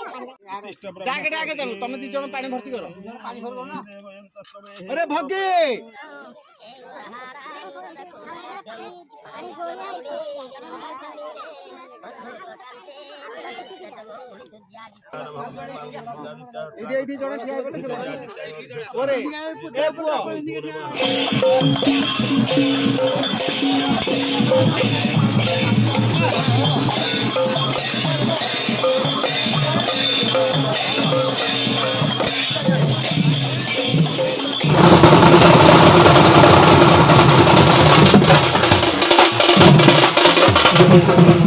डाके डाके चलो तुम दी जण पानी भर्ती करो पानी भर लो ना अरे भगे एडी एडी जण ठिया हेबे ओरे ए पुओ Thank you.